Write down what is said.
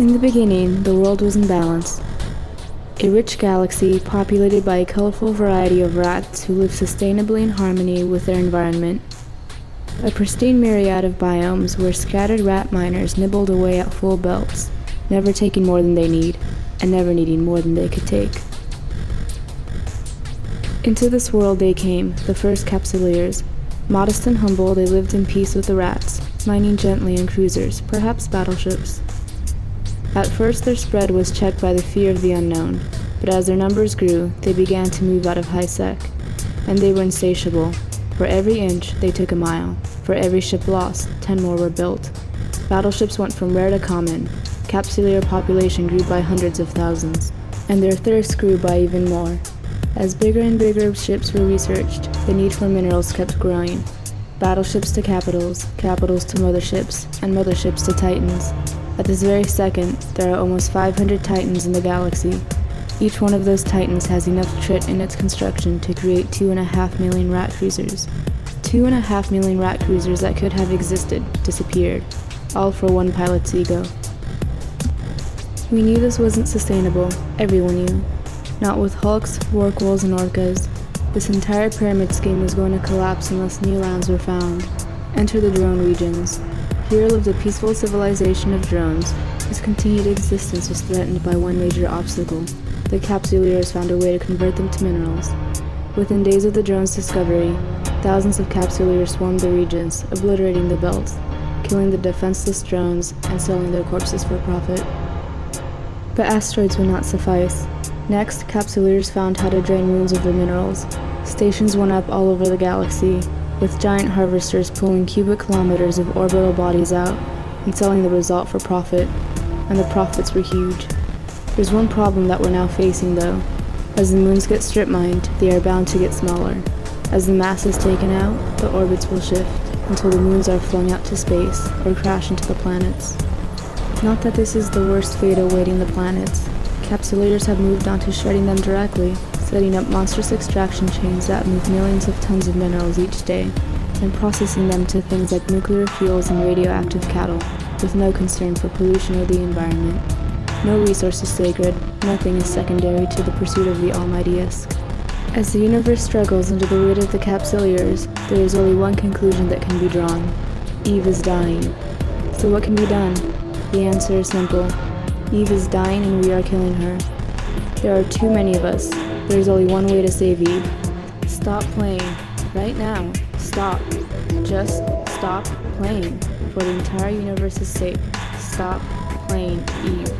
In the beginning, the world was in balance. A rich galaxy populated by a colorful variety of rats who live sustainably in harmony with their environment. A pristine myriad of biomes where scattered rat miners nibbled away at full belts, never taking more than they need, and never needing more than they could take. Into this world they came, the first capsuleers. Modest and humble, they lived in peace with the rats, mining gently in cruisers, perhaps battleships. At first their spread was checked by the fear of the unknown, but as their numbers grew, they began to move out of high sec, and they were insatiable. For every inch, they took a mile. For every ship lost, 10 more were built. Battleships went from rare to common. Capsuleer population grew by hundreds of thousands, and their thirst grew by even more. As bigger and bigger ships were researched, the need for minerals kept growing. Battleships to capitals, capitals to motherships, and motherships to titans. At this very second, there are almost 500 titans in the galaxy. Each one of those titans has enough trit in its construction to create 2.5 million rat cruisers. 2.5 million rat cruisers that could have existed, disappeared, all for one pilot's ego. We knew this wasn't sustainable, everyone knew. Not with hulks, rorquals, and orcas. This entire pyramid scheme was going to collapse unless new lands were found. Enter the drone regions. Here lived a peaceful civilization of drones, whose continued existence was threatened by one major obstacle. The capsuleers found a way to convert them to minerals. Within days of the drones' discovery, thousands of capsuleers swarmed the regions, obliterating the belts, killing the defenseless drones, and selling their corpses for profit. But asteroids would not suffice. Next, capsuleers found how to drain moons of their minerals. Stations went up all over the galaxy, with giant harvesters pulling cubic kilometers of orbital bodies out and selling the result for profit, and the profits were huge. There's one problem that we're now facing though. As the moons get strip mined, they are bound to get smaller. As the mass is taken out, the orbits will shift until the moons are flung out to space or crash into the planets. Not that this is the worst fate awaiting the planets. Capsuleers have moved on to shredding them directly, setting up monstrous extraction chains that move millions of tons of minerals each day, and processing them to things like nuclear fuels and radioactive cattle, with no concern for pollution or the environment. No resource is sacred, nothing is secondary to the pursuit of the almightiest. As the universe struggles under the weight of the capsuleers, there is only one conclusion that can be drawn. Eve is dying. So what can be done? The answer is simple. Eve is dying and we are killing her. There are too many of us. There is only one way to save Eve. Stop playing. Right now. Stop. Just stop playing. For the entire universe's sake. Stop playing Eve.